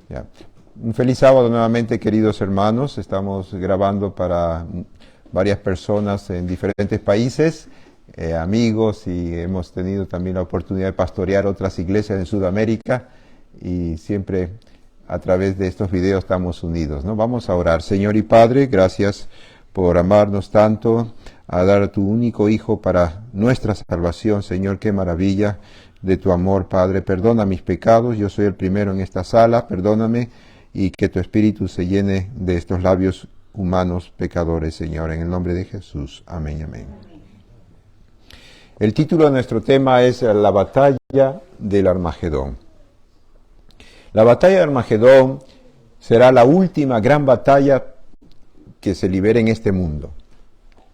Ya. Un feliz sábado nuevamente, queridos hermanos. Estamos grabando para varias personas en diferentes países, amigos, y hemos tenido también la oportunidad de pastorear otras iglesias en Sudamérica, y siempre a través de estos videos estamos unidos, ¿no? Vamos a orar. Señor y Padre, gracias por amarnos tanto, a dar a tu único Hijo para nuestra salvación. Señor, qué maravilla de tu amor, Padre. Perdona mis pecados, yo soy el primero en esta sala, perdóname, y que tu Espíritu se llene de estos labios humanos pecadores, Señor, en el nombre de Jesús. Amén y amén. El título de nuestro tema es la batalla del Armagedón. La batalla de Armagedón será la última gran batalla que se libere en este mundo.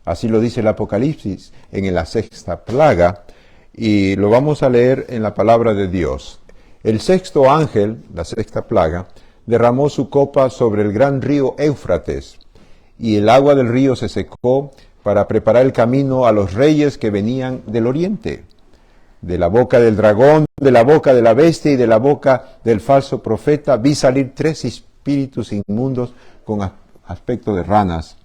Así lo dice el Apocalipsis en la sexta plaga, y lo vamos a leer en la palabra de Dios. El sexto ángel, la sexta plaga, derramó su copa sobre el gran río Éufrates, y el agua del río se secó para preparar el camino a los reyes que venían del oriente. De la boca del dragón, de la boca de la bestia y de la boca del falso profeta vi salir 3 espíritus inmundos con aspecto de ranas.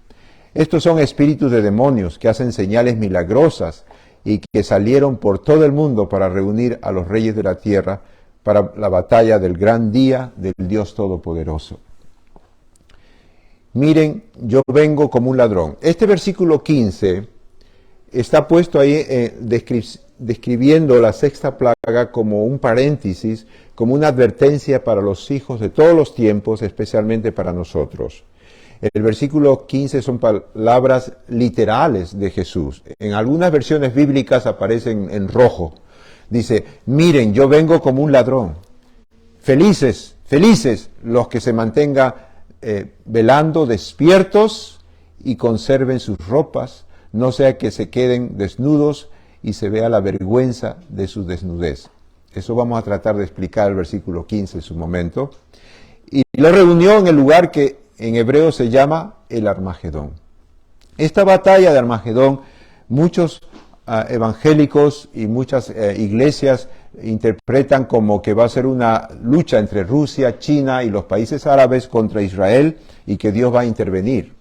Estos son espíritus de demonios que hacen señales milagrosas y que salieron por todo el mundo para reunir a los reyes de la tierra para la batalla del gran día del Dios Todopoderoso. Miren, yo vengo como un ladrón. Este versículo 15 está puesto ahí describiendo la sexta plaga como un paréntesis, como una advertencia para los hijos de todos los tiempos, especialmente para nosotros. El versículo 15 son palabras literales de Jesús. En algunas versiones bíblicas aparecen en rojo. Dice, miren, yo vengo como un ladrón. Felices, felices los que se mantengan velando, despiertos, y conserven sus ropas, no sea que se queden desnudos y se vea la vergüenza de su desnudez. Eso vamos a tratar de explicar el versículo 15 en su momento. Y lo reunió en el lugar que en hebreo se llama el Armagedón. Esta batalla de Armagedón, muchos evangélicos y muchas iglesias interpretan como que va a ser una lucha entre Rusia, China y los países árabes contra Israel, y que Dios va a intervenir.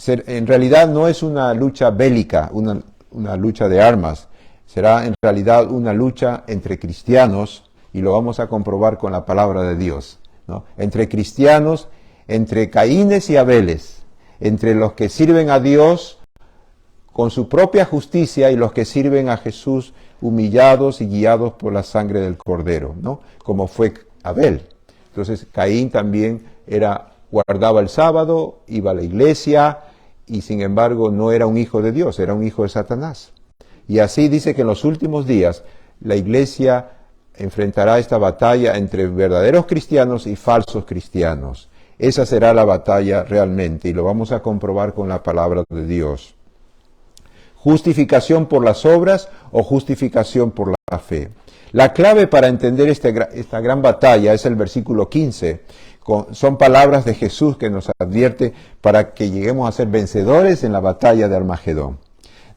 En realidad no es una lucha bélica, una lucha de armas. Será en realidad una lucha entre cristianos, y lo vamos a comprobar con la palabra de Dios, ¿no? Entre cristianos, entre Caínes y Abeles, entre los que sirven a Dios con su propia justicia y los que sirven a Jesús humillados y guiados por la sangre del Cordero, ¿no? Como fue Abel. Entonces Caín también guardaba el sábado, iba a la iglesia, y sin embargo no era un hijo de Dios, era un hijo de Satanás. Y así dice que en los últimos días la iglesia enfrentará esta batalla entre verdaderos cristianos y falsos cristianos. Esa será la batalla realmente, y lo vamos a comprobar con la palabra de Dios. Justificación por las obras o justificación por la fe. La clave para entender esta gran batalla es el versículo 15. Son palabras de Jesús que nos advierte para que lleguemos a ser vencedores en la batalla de Armagedón.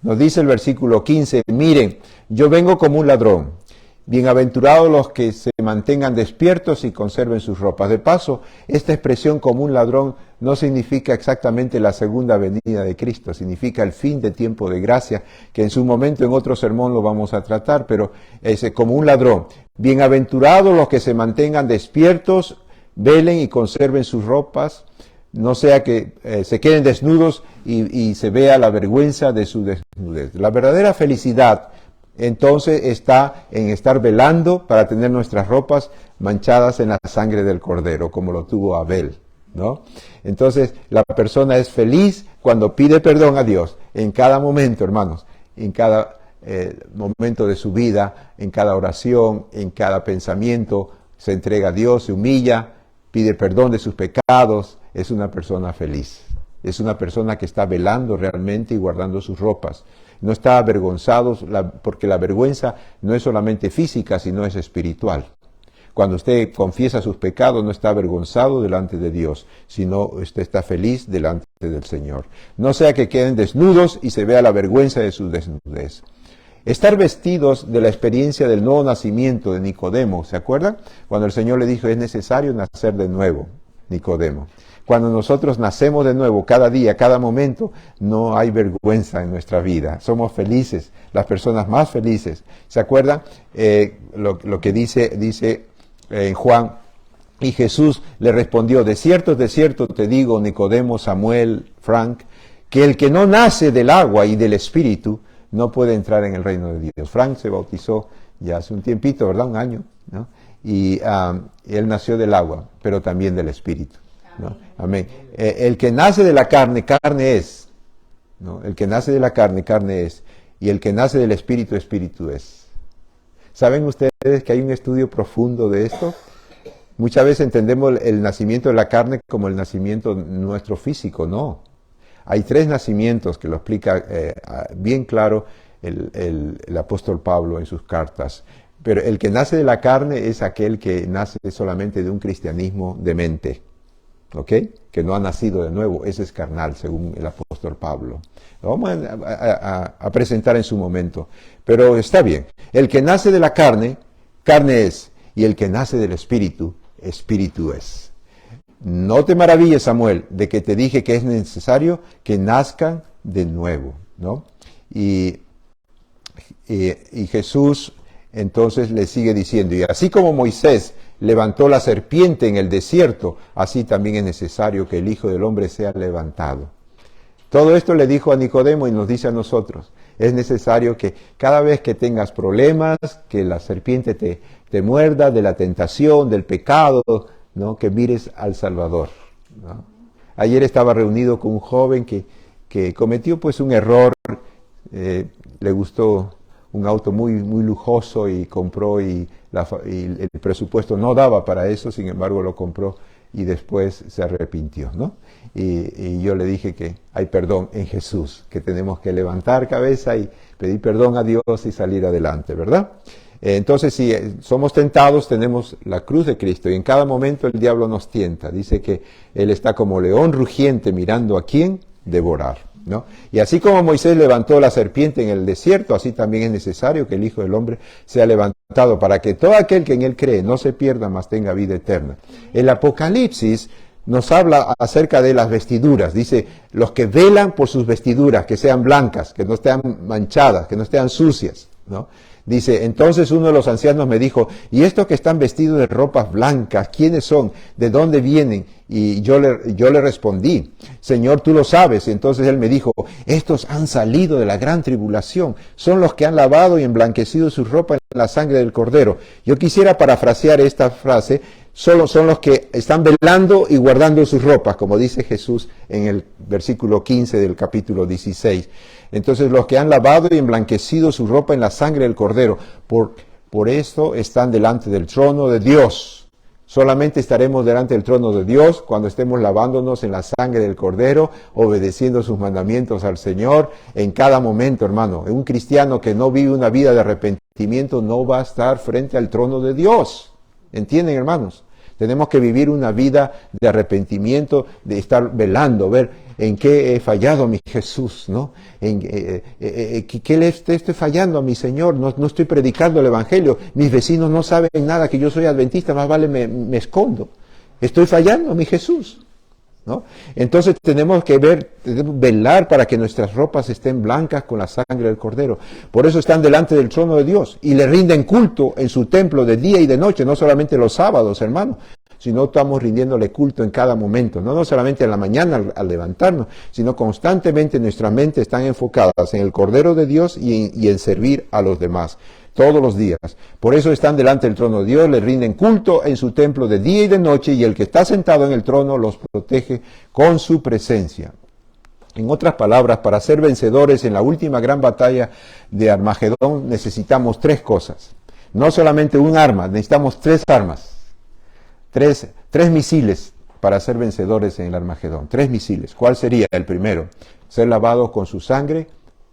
Nos dice el versículo 15, miren, yo vengo como un ladrón. Bienaventurados los que se mantengan despiertos y conserven sus ropas. De paso, esta expresión como un ladrón no significa exactamente la segunda venida de Cristo, significa el fin de tiempo de gracia, que en su momento en otro sermón lo vamos a tratar, pero es como un ladrón. Bienaventurados los que se mantengan despiertos, velen y conserven sus ropas, no sea que se queden desnudos y se vea la vergüenza de su desnudez. La verdadera felicidad entonces está en estar velando para tener nuestras ropas manchadas en la sangre del Cordero, como lo tuvo Abel, ¿no? Entonces la persona es feliz cuando pide perdón a Dios en cada momento, hermanos, en cada momento de su vida, en cada oración, en cada pensamiento, se entrega a Dios, se humilla, pide perdón de sus pecados. Es una persona feliz. Es una persona que está velando realmente y guardando sus ropas. No está avergonzado, porque la vergüenza no es solamente física, sino es espiritual. Cuando usted confiesa sus pecados, no está avergonzado delante de Dios, sino usted está feliz delante del Señor. No sea que queden desnudos y se vea la vergüenza de su desnudez. Estar vestidos de la experiencia del nuevo nacimiento de Nicodemo, ¿se acuerdan? Cuando el Señor le dijo, es necesario nacer de nuevo, Nicodemo. Cuando nosotros nacemos de nuevo, cada día, cada momento, no hay vergüenza en nuestra vida. Somos felices, las personas más felices. ¿Se acuerdan? Lo que dice en Juan, y Jesús le respondió, de cierto te digo, Nicodemo, Samuel, Frank, que el que no nace del agua y del Espíritu, no puede entrar en el reino de Dios. Frank se bautizó ya hace un tiempito, ¿verdad? Un año, ¿no? Y él nació del agua, pero también del Espíritu, ¿no? Amén. El que nace de la carne, carne es, ¿no? El que nace de la carne, carne es. Y el que nace del Espíritu, Espíritu es. ¿Saben ustedes que hay un estudio profundo de esto? Muchas veces entendemos el nacimiento de la carne como el nacimiento nuestro físico, no. Hay 3 nacimientos que lo explica bien claro el apóstol Pablo en sus cartas. Pero el que nace de la carne es aquel que nace solamente de un cristianismo de mente, ¿ok? Que no ha nacido de nuevo. Ese es carnal, según el apóstol Pablo. Lo vamos a presentar en su momento. Pero está bien. El que nace de la carne, carne es. Y el que nace del Espíritu, Espíritu es. No te maravilles, Samuel, de que te dije que es necesario que nazcan de nuevo, ¿no? Y Jesús entonces le sigue diciendo, y así como Moisés levantó la serpiente en el desierto, así también es necesario que el Hijo del Hombre sea levantado. Todo esto le dijo a Nicodemo y nos dice a nosotros. Es necesario que cada vez que tengas problemas, que la serpiente te muerda de la tentación, del pecado, ¿no? Que mires al Salvador, ¿no? Ayer estaba reunido con un joven que cometió pues un error, le gustó un auto muy lujoso y compró y el presupuesto no daba para eso, sin embargo lo compró y después se arrepintió, ¿no? Y yo le dije que hay perdón en Jesús, que tenemos que levantar cabeza y pedir perdón a Dios y salir adelante, ¿verdad? Entonces, si somos tentados, tenemos la cruz de Cristo y en cada momento el diablo nos tienta. Dice que Él está como león rugiente mirando a quién devorar, ¿no? Y así como Moisés levantó la serpiente en el desierto, así también es necesario que el Hijo del Hombre sea levantado para que todo aquel que en Él cree no se pierda, mas tenga vida eterna. El Apocalipsis nos habla acerca de las vestiduras. Dice, los que velan por sus vestiduras, que sean blancas, que no estén manchadas, que no estén sucias, ¿no? Dice, entonces uno de los ancianos me dijo, ¿y estos que están vestidos de ropas blancas, quiénes son? ¿De dónde vienen? Y yo le respondí, Señor, tú lo sabes. Y entonces él me dijo, estos han salido de la gran tribulación, son los que han lavado y emblanquecido su ropa en la sangre del Cordero. Yo quisiera parafrasear esta frase, solo son los que están velando y guardando sus ropas, como dice Jesús en el versículo 15 del capítulo 16. Entonces los que han lavado y emblanquecido su ropa en la sangre del Cordero, por esto están delante del trono de Dios. Solamente estaremos delante del trono de Dios cuando estemos lavándonos en la sangre del Cordero, obedeciendo sus mandamientos al Señor en cada momento, hermano. Un cristiano que no vive una vida de arrepentimiento no va a estar frente al trono de Dios. ¿Entienden, hermanos? Tenemos que vivir una vida de arrepentimiento, de estar velando, ver en qué he fallado a mi Jesús, ¿no? ¿Qué le estoy fallando a mi Señor? No estoy predicando el Evangelio. Mis vecinos no saben nada que yo soy adventista, más vale me escondo. Estoy fallando a mi Jesús, ¿no? Entonces tenemos que velar para que nuestras ropas estén blancas con la sangre del Cordero. Por eso están delante del trono de Dios y le rinden culto en su templo de día y de noche, no solamente los sábados, hermano, sino estamos rindiéndole culto en cada momento, no solamente en la mañana al levantarnos, sino constantemente nuestras mentes están enfocadas en el Cordero de Dios y en servir a los demás. Todos los días. Por eso están delante del trono de Dios, le rinden culto en su templo de día y de noche, y el que está sentado en el trono los protege con su presencia. En otras palabras, para ser vencedores en la última gran batalla de Armagedón necesitamos 3 cosas. No solamente un arma, necesitamos 3 armas. 3 misiles para ser vencedores en el Armagedón. 3 misiles. ¿Cuál sería el primero? Ser lavados con su sangre,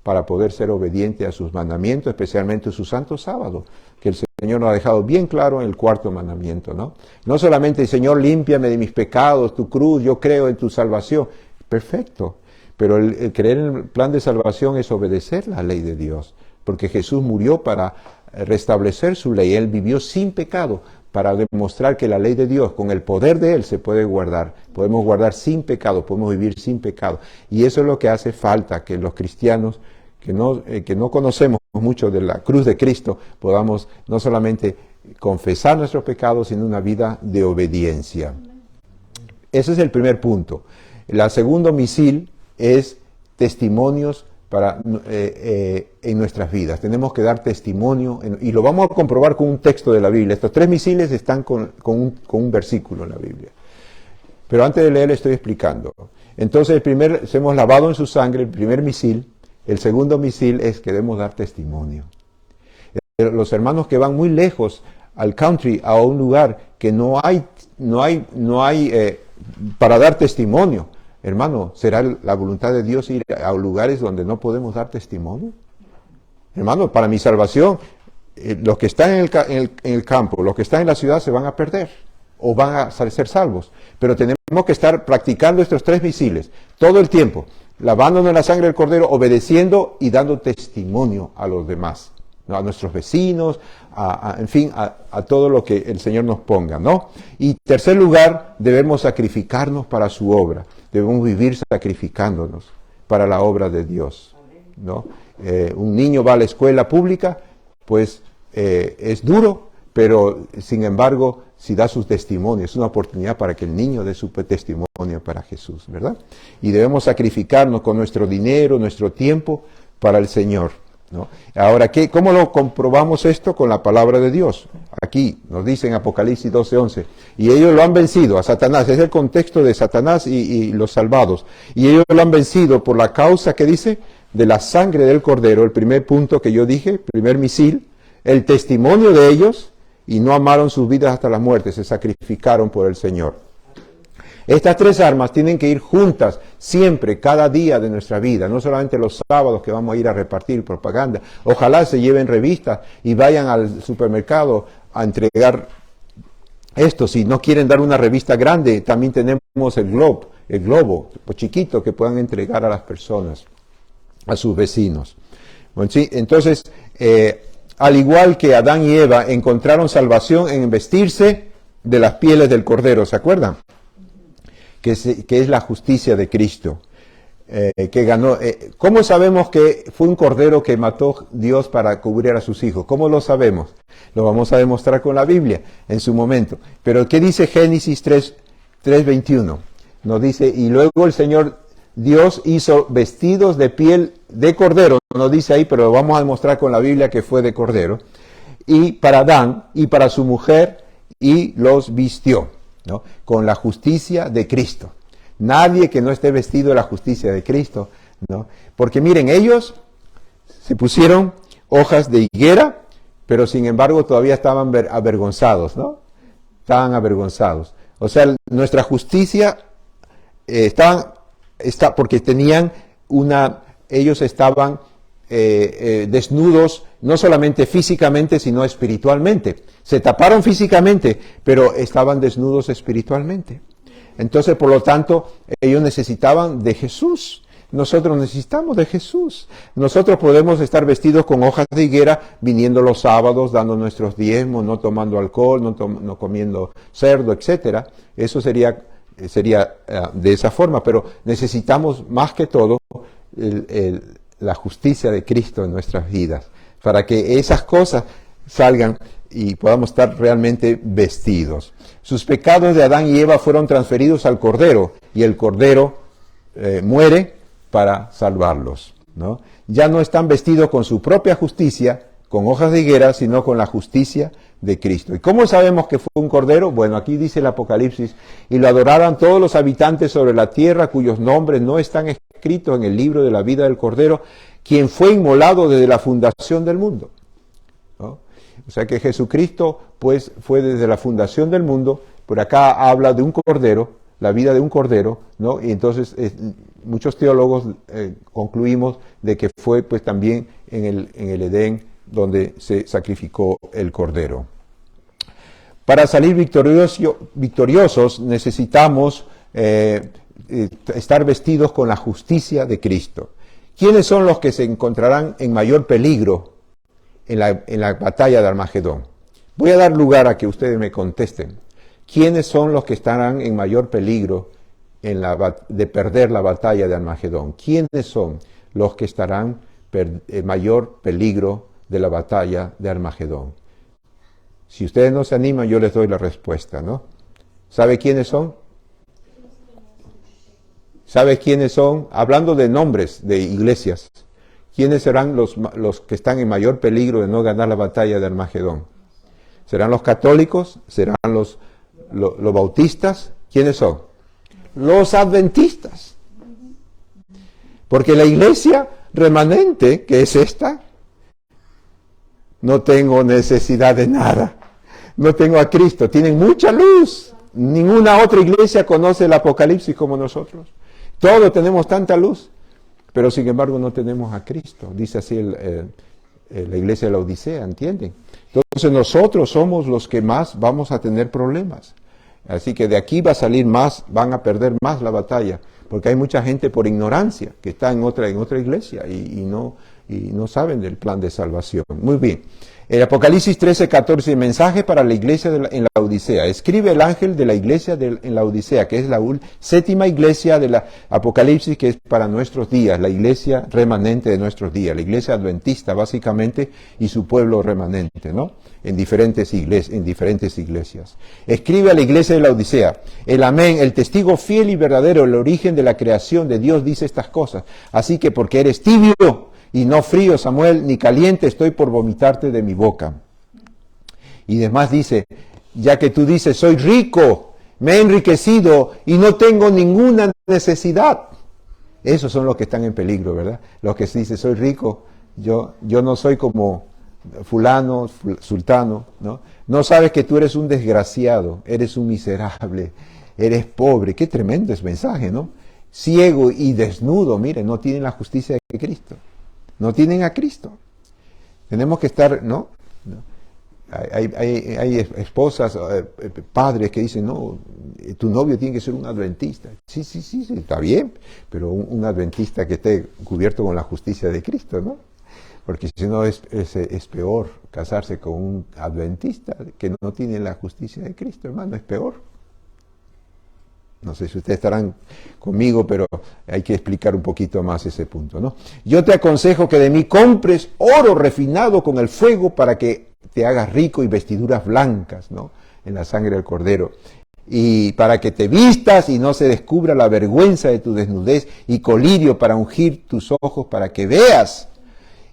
para poder ser obediente a sus mandamientos, especialmente su santo sábado, que el Señor nos ha dejado bien claro en el 4º mandamiento, ¿no? No solamente, Señor, límpiame de mis pecados, tu cruz, yo creo en tu salvación. Perfecto, pero el creer en el plan de salvación es obedecer la ley de Dios. porque Jesús murió para restablecer su ley. Él vivió sin pecado para demostrar que la ley de Dios, con el poder de Él, se puede guardar. Podemos guardar sin pecado, podemos vivir sin pecado. Y eso es lo que hace falta, que los cristianos que no conocemos mucho de la cruz de Cristo, podamos no solamente confesar nuestros pecados, sino una vida de obediencia. Ese es el primer punto. El segundo misil es testimonios en nuestras vidas. Tenemos que dar testimonio, y lo vamos a comprobar con un texto de la Biblia. Estos 3 misiles están con un versículo en la Biblia. Pero antes de leer le estoy explicando. Entonces, hemos lavado en su sangre, el primer misil. El segundo misil es que debemos dar testimonio. Los hermanos que van muy lejos al country, a un lugar que no hay para dar testimonio, hermano, ¿será la voluntad de Dios ir a lugares donde no podemos dar testimonio? Hermano, para mi salvación, los que están en el campo, los que están en la ciudad se van a perder o van a ser salvos. Pero tenemos que estar practicando estos 3 misiles todo el tiempo, lavándonos en la sangre del Cordero, obedeciendo y dando testimonio a los demás, ¿no? A nuestros vecinos, en fin, a todo lo que el Señor nos ponga, ¿no? Y tercer lugar, debemos sacrificarnos para su obra. Debemos vivir sacrificándonos para la obra de Dios, ¿no? Un niño va a la escuela pública, pues es duro, pero sin embargo, si da su testimonio, es una oportunidad para que el niño dé su testimonio para Jesús, ¿verdad? Y debemos sacrificarnos con nuestro dinero, nuestro tiempo para el Señor, ¿no? Ahora, ¿cómo lo comprobamos esto? Con la palabra de Dios. Aquí nos dice en Apocalipsis 12:11, y ellos lo han vencido a Satanás. Es el contexto de Satanás y los salvados. Y ellos lo han vencido por la causa, que dice, de la sangre del Cordero. El primer punto que yo dije, primer misil, el testimonio de ellos, y no amaron sus vidas hasta la muerte, se sacrificaron por el Señor. Estas 3 armas tienen que ir juntas siempre, cada día de nuestra vida, no solamente los sábados que vamos a ir a repartir propaganda. Ojalá se lleven revistas y vayan al supermercado a entregar esto. Si no quieren dar una revista grande, también tenemos el globo pues chiquito, que puedan entregar a las personas, a sus vecinos. Bueno, sí, entonces, al igual que Adán y Eva encontraron salvación en vestirse de las pieles del Cordero, ¿se acuerdan? Que es la justicia de Cristo, que ganó. ¿Cómo sabemos que fue un cordero que mató Dios para cubrir a sus hijos? ¿Cómo lo sabemos? Lo vamos a demostrar con la Biblia en su momento. Pero ¿qué dice Génesis 3:21? Nos dice, y luego el Señor Dios hizo vestidos de piel de cordero, no dice ahí, pero lo vamos a demostrar con la Biblia que fue de cordero, y para Adán y para su mujer, y los vistió, ¿no? Con la justicia de Cristo. Nadie que no esté vestido de la justicia de Cristo, ¿no? Porque miren, ellos se pusieron hojas de higuera, pero sin embargo todavía estaban avergonzados, ¿no? Estaban avergonzados. O sea, nuestra justicia porque tenían ellos estaban desnudos, no solamente físicamente, sino espiritualmente. Se taparon físicamente, pero estaban desnudos espiritualmente. Entonces, por lo tanto, ellos necesitaban de Jesús. Nosotros necesitamos de Jesús. Nosotros podemos estar vestidos con hojas de higuera, viniendo los sábados, dando nuestros diezmos, no tomando alcohol, no comiendo cerdo, etcétera. Eso sería de esa forma, pero necesitamos más que todo la justicia de Cristo en nuestras vidas, para que esas cosas salgan y podamos estar realmente vestidos. Sus pecados de Adán y Eva fueron transferidos al Cordero, y el Cordero muere para salvarlos, ¿no? Ya no están vestidos con su propia justicia, con hojas de higuera, sino con la justicia de Cristo. ¿Y cómo sabemos que fue un cordero? Bueno, aquí dice el Apocalipsis, y lo adoraron todos los habitantes sobre la tierra, cuyos nombres no están escritos en el libro de la vida del Cordero, quien fue inmolado desde la fundación del mundo, ¿no? O sea que Jesucristo, pues, fue desde la fundación del mundo. Por acá habla de un cordero, la vida de un cordero, ¿no? Y entonces muchos teólogos concluimos de que fue, pues, también en el Edén, donde se sacrificó el cordero. Para salir victoriosos necesitamos estar vestidos con la justicia de Cristo. ¿Quiénes son los que se encontrarán en mayor peligro en la batalla de Armagedón. Voy a dar lugar a que ustedes me contesten. ¿Quiénes son los que estarán en mayor peligro de perder la batalla de Armagedón? ¿Quiénes son los que estarán en mayor peligro de la batalla de Armagedón? Si ustedes no se animan, yo les doy la respuesta, ¿no? ¿Sabe quiénes son? ¿Sabe quiénes son? Hablando de nombres de iglesias, ¿quiénes serán los que están en mayor peligro de no ganar la batalla de Armagedón? ¿Serán los católicos? ¿Serán los bautistas? ¿Quiénes son? Los adventistas. Porque la iglesia remanente, que es esta, no tengo necesidad de nada. No tengo a Cristo. Tienen mucha luz. Ninguna otra iglesia conoce el Apocalipsis como nosotros. Todos tenemos tanta luz, pero sin embargo no tenemos a Cristo. Dice así la iglesia de la Odisea, ¿entienden? Entonces nosotros somos los que más vamos a tener problemas. Así que de aquí va a salir más, van a perder más la batalla, porque hay mucha gente por ignorancia que está en otra iglesia y no saben del plan de salvación. Muy bien. El Apocalipsis 13:14, mensaje para la iglesia en la Odisea. Escribe el ángel de la iglesia en la Odisea, que es la séptima iglesia de la Apocalipsis, que es para nuestros días, la iglesia remanente de nuestros días, la iglesia adventista básicamente y su pueblo remanente, ¿no? En diferentes iglesias. Escribe a la iglesia de la Odisea. El amén, el testigo fiel y verdadero, el origen de la creación de Dios dice estas cosas. Así que porque eres tibio y no frío, Samuel, ni caliente, estoy por vomitarte de mi boca. Y además dice, ya que tú dices, soy rico, me he enriquecido y no tengo ninguna necesidad. Esos son los que están en peligro, ¿verdad? Los que dicen, soy rico, yo no soy como fulano, sultano, ¿no? No sabes que tú eres un desgraciado, eres un miserable, eres pobre. Qué tremendo es mensaje, ¿no? Ciego y desnudo, mire, no tienen la justicia de Cristo. No tienen a Cristo. Tenemos que estar, ¿no? Hay esposas, padres que dicen, no, tu novio tiene que ser un adventista. Sí, está bien, pero un adventista que esté cubierto con la justicia de Cristo, ¿no? Porque si no es peor casarse con un adventista que no tiene la justicia de Cristo, hermano, es peor. No sé si ustedes estarán conmigo, pero hay que explicar un poquito más ese punto, ¿no? Yo te aconsejo que de mí compres oro refinado con el fuego para que te hagas rico y vestiduras blancas, ¿no? En la sangre del Cordero. Y para que te vistas y no se descubra la vergüenza de tu desnudez y colirio para ungir tus ojos para que veas.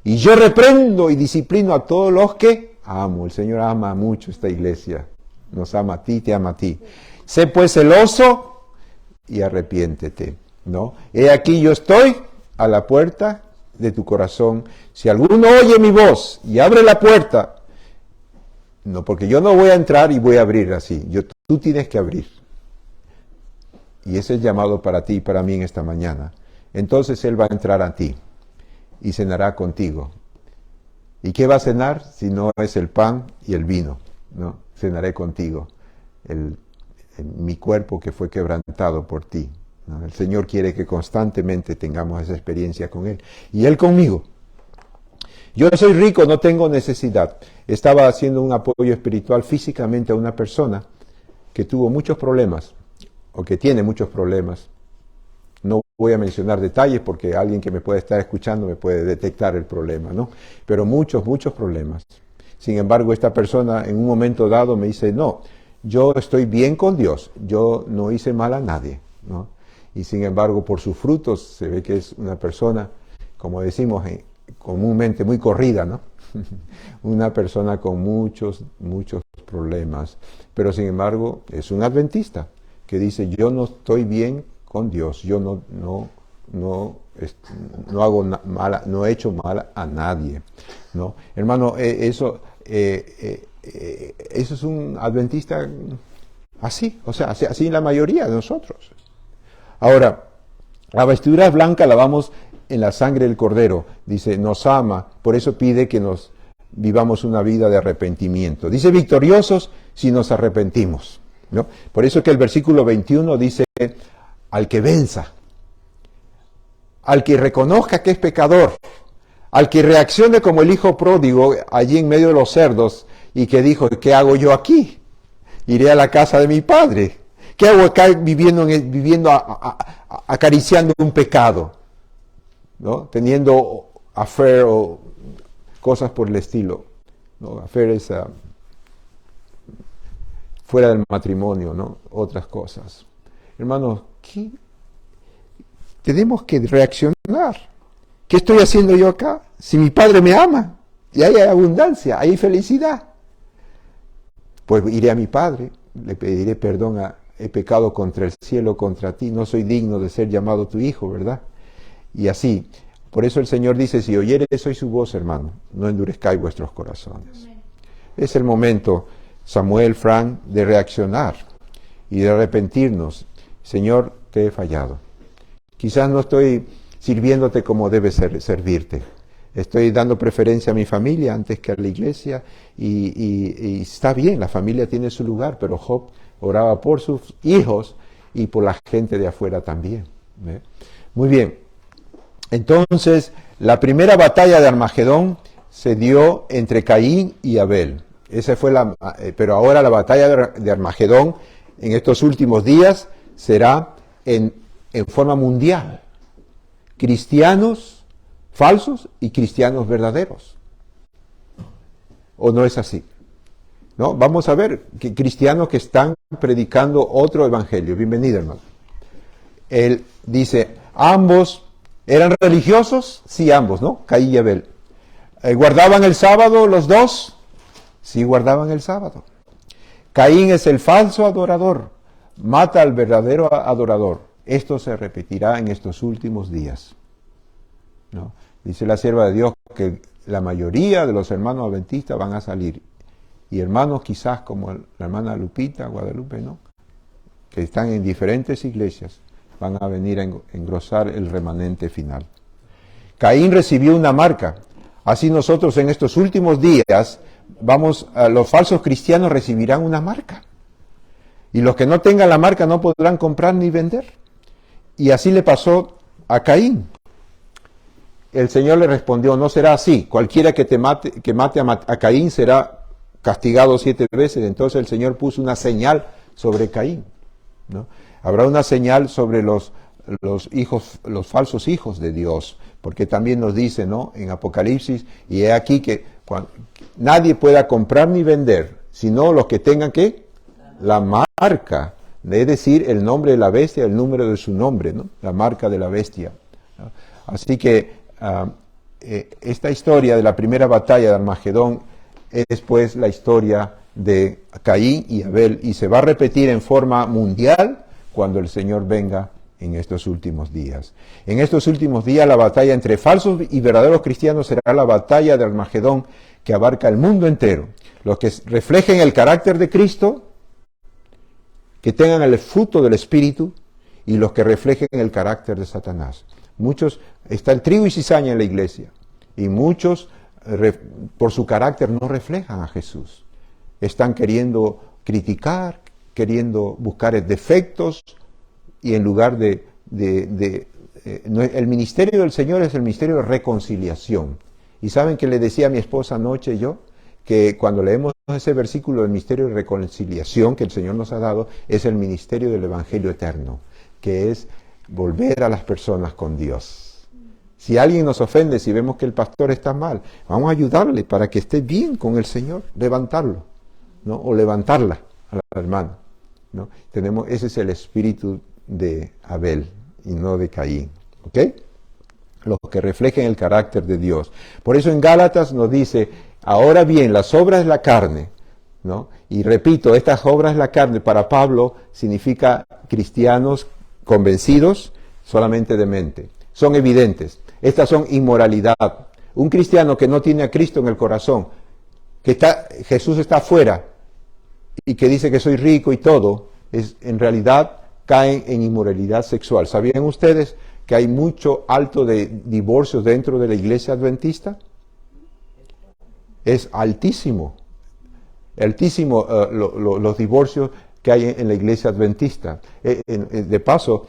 Y yo reprendo y disciplino a todos los que amo. El Señor ama mucho esta iglesia. Nos ama a ti, te ama a ti. Sé pues celoso y arrepiéntete, ¿no? He aquí yo estoy a la puerta de tu corazón. Si alguno oye mi voz y abre la puerta, no, porque yo no voy a entrar y voy a abrir así. Tú tienes que abrir. Y ese es el llamado para ti y para mí en esta mañana. Entonces Él va a entrar a ti y cenará contigo. ¿Y qué va a cenar? Si no es el pan y el vino, ¿no? Cenaré contigo. Mi cuerpo que fue quebrantado por ti, ¿no? El Señor quiere que constantemente tengamos esa experiencia con Él. Y Él conmigo. Yo soy rico, no tengo necesidad. Estaba haciendo un apoyo espiritual físicamente a una persona que tuvo muchos problemas, o que tiene muchos problemas. No voy a mencionar detalles porque alguien que me puede estar escuchando me puede detectar el problema, ¿no? Pero muchos problemas. Sin embargo, esta persona en un momento dado me dice, no, yo estoy bien con Dios, yo no hice mal a nadie, ¿no? Y sin embargo, por sus frutos se ve que es una persona, como decimos comúnmente, muy corrida, ¿no? Una persona con muchos problemas. Pero sin embargo, es un adventista que dice, yo no estoy bien con Dios, yo no he hecho mal a nadie, ¿no? Hermano, eso es un adventista así, o sea, así la mayoría de nosotros. Ahora, la vestidura blanca la lavamos en la sangre del Cordero. Dice, nos ama, por eso pide que nos vivamos una vida de arrepentimiento. Dice, victoriosos si nos arrepentimos, ¿no? Por eso que el versículo 21 dice, al que venza, al que reconozca que es pecador, Al que reaccione como el hijo pródigo allí en medio de los cerdos y que dijo, ¿qué hago yo aquí? Iré a la casa de mi padre. ¿Qué hago acá viviendo acariciando un pecado? ¿No? Teniendo affair o cosas por el estilo. ¿No? Affair es fuera del matrimonio, ¿no? Otras cosas. Hermanos, ¿qué? Tenemos que reaccionar. ¿Qué estoy haciendo yo acá? Si mi padre me ama, y hay abundancia, hay felicidad, pues iré a mi padre, le pediré perdón, he pecado contra el cielo, contra ti, no soy digno de ser llamado tu hijo, ¿verdad? Y así, por eso el Señor dice, si oyereis hoy su voz, hermano, no endurezcáis vuestros corazones. Amén. Es el momento, Samuel, Frank, de reaccionar y de arrepentirnos. Señor, te he fallado. Quizás no estoy sirviéndote como debe servirte. Estoy dando preferencia a mi familia antes que a la iglesia y está bien, la familia tiene su lugar, pero Job oraba por sus hijos y por la gente de afuera también. ¿Ve? Muy bien. Entonces, la primera batalla de Armagedón se dio entre Caín y Abel. Esa fue pero ahora la batalla de Armagedón en estos últimos días será en forma mundial. Cristianos falsos y cristianos verdaderos. ¿O no es así? ¿No? Vamos a ver que cristianos que están predicando otro evangelio. Bienvenido, hermano. Él dice, ¿ambos eran religiosos? Sí, ambos, ¿no? Caín y Abel. ¿Guardaban el sábado los dos? Sí, guardaban el sábado. Caín es el falso adorador. Mata al verdadero adorador. Esto se repetirá en estos últimos días. ¿No? Dice la sierva de Dios que la mayoría de los hermanos adventistas van a salir. Y hermanos quizás como la hermana Lupita, Guadalupe, ¿no? Que están en diferentes iglesias, van a venir a engrosar el remanente final. Caín recibió una marca. Así nosotros en estos últimos días, los falsos cristianos recibirán una marca. Y los que no tengan la marca no podrán comprar ni vender. Y así le pasó a Caín. El Señor le respondió, no será así. Cualquiera que mate a Caín será castigado 7 veces. Entonces el Señor puso una señal sobre Caín, ¿no? Habrá una señal sobre los falsos hijos de Dios, porque también nos dice, ¿no? En Apocalipsis, y he aquí que nadie pueda comprar ni vender, sino los que tengan ¿qué? La marca, es decir, el nombre de la bestia, el número de su nombre, ¿no? La marca de la bestia. ¿No? Así que esta historia de la primera batalla de Armagedón es pues la historia de Caín y Abel, y se va a repetir en forma mundial cuando el Señor venga en estos últimos días. En estos últimos días la batalla entre falsos y verdaderos cristianos será la batalla de Armagedón que abarca el mundo entero. Los que reflejen el carácter de Cristo, que tengan el fruto del Espíritu, y los que reflejen el carácter de Satanás. Muchos, está el trigo y cizaña en la iglesia, y muchos por su carácter no reflejan a Jesús. Están queriendo criticar, queriendo buscar defectos, y en lugar el ministerio del Señor es el ministerio de reconciliación. Y saben que le decía a mi esposa anoche yo, que cuando leemos ese versículo del ministerio de reconciliación que el Señor nos ha dado, es el ministerio del Evangelio eterno, que es volver a las personas con Dios. Si alguien nos ofende, si vemos que el pastor está mal, vamos a ayudarle para que esté bien con el Señor, levantarlo, ¿no? O levantarla a la hermana, ¿no? Ese es el espíritu de Abel y no de Caín, ¿ok? Los que reflejen el carácter de Dios. Por eso en Gálatas nos dice, ahora bien, las obras de la carne, ¿no? Y repito, estas obras de la carne para Pablo significa cristianos convencidos solamente de mente. Son evidentes. Estas son inmoralidad. Un cristiano que no tiene a Cristo en el corazón, Jesús está afuera y que dice que soy rico y todo, en realidad caen en inmoralidad sexual. ¿Sabían ustedes que hay mucho alto de divorcios dentro de la iglesia adventista? Es altísimo. Altísimo los divorcios que hay en la iglesia adventista. De paso,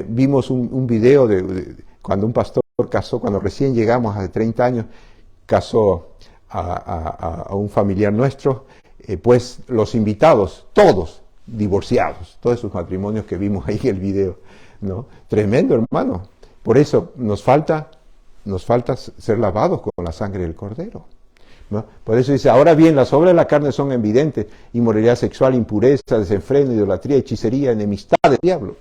vimos un video de cuando un pastor casó, cuando recién llegamos hace 30 años, casó a un familiar nuestro, pues los invitados, todos divorciados, todos esos matrimonios que vimos ahí en el video, ¿no? Tremendo, hermano. Por eso nos falta ser lavados con la sangre del Cordero, ¿no? Por eso dice, ahora bien, las obras de la carne son evidentes: inmoralidad sexual, impureza, desenfreno, idolatría, hechicería, enemistad del diablo,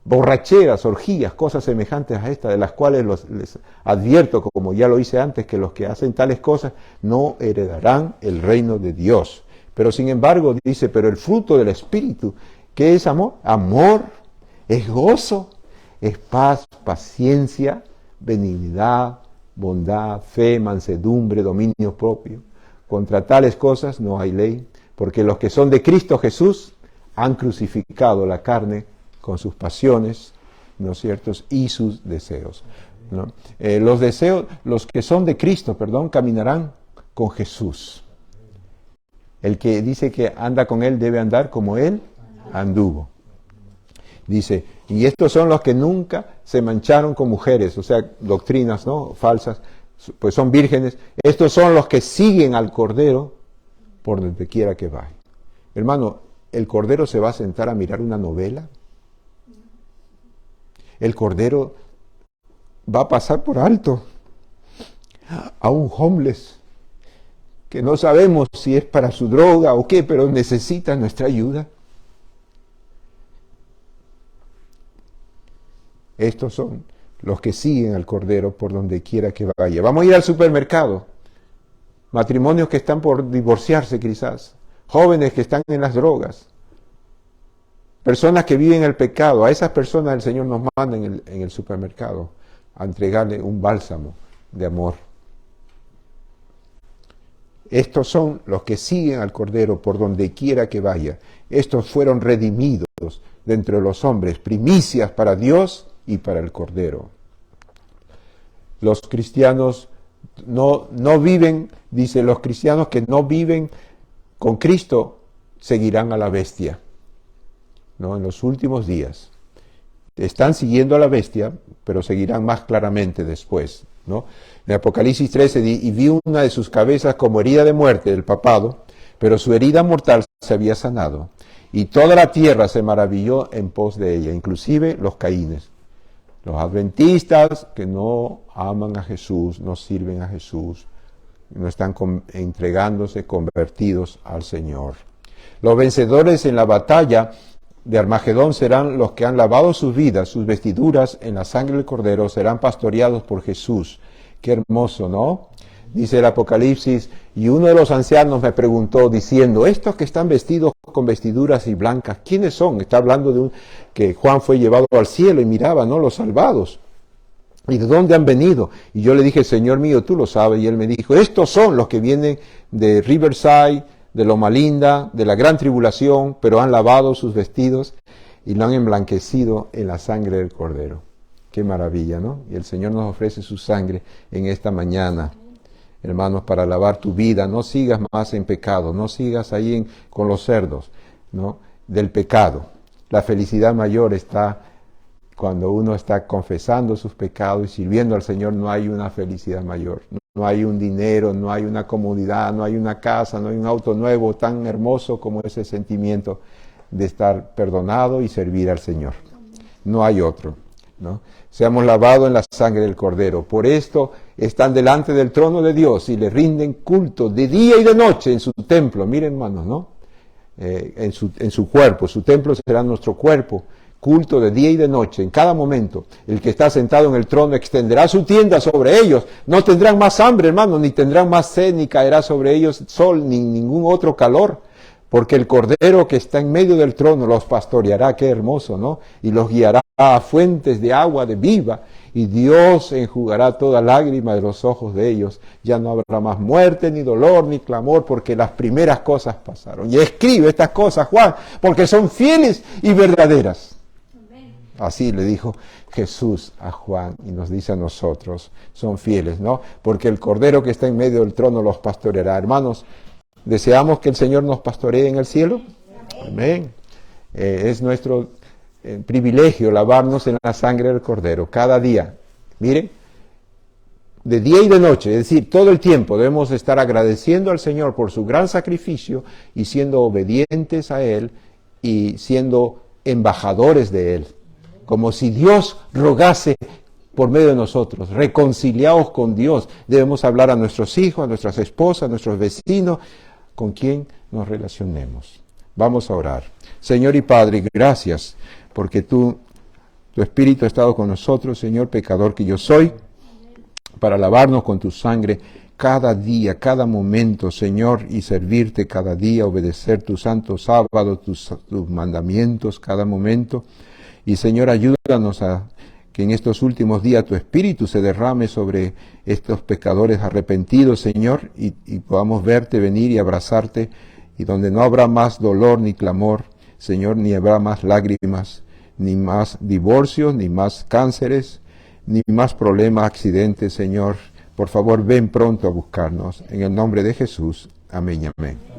borracheras, orgías, cosas semejantes a estas, de las cuales les advierto, como ya lo hice antes, que los que hacen tales cosas no heredarán el reino de Dios. Pero sin embargo, dice, pero el fruto del Espíritu, ¿qué es amor? Amor es gozo, es paz, paciencia, benignidad, bondad, fe, mansedumbre, dominio propio. Contra tales cosas no hay ley, porque los que son de Cristo Jesús han crucificado la carne con sus pasiones, ¿no es cierto?, y sus deseos, ¿no? Los que son de Cristo, caminarán con Jesús. El que dice que anda con Él debe andar como Él anduvo. Dice, y estos son los que nunca se mancharon con mujeres, o sea, doctrinas, ¿no?, falsas, pues son vírgenes. Estos son los que siguen al Cordero por donde quiera que vaya. Hermano, ¿el Cordero se va a sentar a mirar una novela? El Cordero va a pasar por alto a un homeless que no sabemos si es para su droga o qué, pero necesita nuestra ayuda. Estos son los que siguen al Cordero por donde quiera que vaya. Vamos a ir al supermercado. Matrimonios que están por divorciarse quizás. Jóvenes que están en las drogas. Personas que viven el pecado. A esas personas el Señor nos manda en el supermercado a entregarle un bálsamo de amor. Estos son los que siguen al Cordero por donde quiera que vaya. Estos fueron redimidos de entre los hombres, primicias para Dios y para el Cordero. Los cristianos no viven, dice, los cristianos que no viven con Cristo seguirán a la bestia, ¿no?, en los últimos días. Están siguiendo a la bestia, pero seguirán más claramente después, ¿no? En Apocalipsis 13, y vi una de sus cabezas como herida de muerte del papado, pero su herida mortal se había sanado, y toda la tierra se maravilló en pos de ella, inclusive los caínes. Los adventistas que no aman a Jesús, no sirven a Jesús, no están entregándose convertidos al Señor. Los vencedores en la batalla de Armagedón serán los que han lavado sus vidas, sus vestiduras en la sangre del Cordero, serán pastoreados por Jesús. Qué hermoso, ¿no? Dice el Apocalipsis, y uno de los ancianos me preguntó diciendo, estos que están vestidos con vestiduras y blancas, ¿quiénes son? Está hablando de que Juan fue llevado al cielo y miraba, ¿no?, los salvados. ¿Y de dónde han venido? Y yo le dije, Señor mío, tú lo sabes. Y él me dijo, estos son los que vienen de Riverside, de Loma Linda, de la gran tribulación, pero han lavado sus vestidos y lo han emblanquecido en la sangre del Cordero. Qué maravilla, ¿no? Y el Señor nos ofrece su sangre en esta mañana, hermanos, para lavar tu vida. No sigas más en pecado, no sigas ahí con los cerdos, ¿no?, del pecado. La felicidad mayor está cuando uno está confesando sus pecados y sirviendo al Señor. No hay una felicidad mayor. No hay un dinero, no hay una comodidad, no hay una casa, no hay un auto nuevo tan hermoso como ese sentimiento de estar perdonado y servir al Señor. No hay otro, ¿no? Seamos lavados en la sangre del Cordero. Por esto están delante del trono de Dios y le rinden culto de día y de noche en su templo. Miren, hermanos, ¿no? En su cuerpo. Su templo será nuestro cuerpo. Culto de día y de noche, en cada momento. El que está sentado en el trono extenderá su tienda sobre ellos. No tendrán más hambre, hermanos, ni tendrán más sed, ni caerá sobre ellos sol, ni ningún otro calor. Porque el Cordero que está en medio del trono los pastoreará, qué hermoso, ¿no? Y los guiará a fuentes de agua de viva. Y Dios enjugará toda lágrima de los ojos de ellos. Ya no habrá más muerte, ni dolor, ni clamor, porque las primeras cosas pasaron. Y escribe estas cosas, Juan, porque son fieles y verdaderas. Así le dijo Jesús a Juan y nos dice a nosotros, son fieles, ¿no? Porque el Cordero que está en medio del trono los pastoreará. Hermanos, ¿deseamos que el Señor nos pastoree en el cielo? Amén. Es nuestro privilegio lavarnos en la sangre del Cordero cada día, Miren, de día y de noche, es decir, todo el tiempo debemos estar agradeciendo al Señor por su gran sacrificio y siendo obedientes a Él y siendo embajadores de Él. Como si Dios rogase por medio de nosotros, reconciliados con Dios. Debemos hablar a nuestros hijos, a nuestras esposas, a nuestros vecinos, con quien nos relacionemos. Vamos a orar. Señor y Padre, gracias porque tu Espíritu ha estado con nosotros, Señor, pecador que yo soy, para lavarnos con tu sangre cada día, cada momento, Señor, y servirte cada día, obedecer tu santo sábado, tus mandamientos cada momento. Y Señor, ayúdanos a que en estos últimos días tu Espíritu se derrame sobre estos pecadores arrepentidos, Señor, y podamos verte venir y abrazarte, y donde no habrá más dolor ni clamor, Señor, ni habrá más lágrimas, ni más divorcios, ni más cánceres, ni más problemas, accidentes, Señor. Por favor, ven pronto a buscarnos. En el nombre de Jesús. Amén y amén.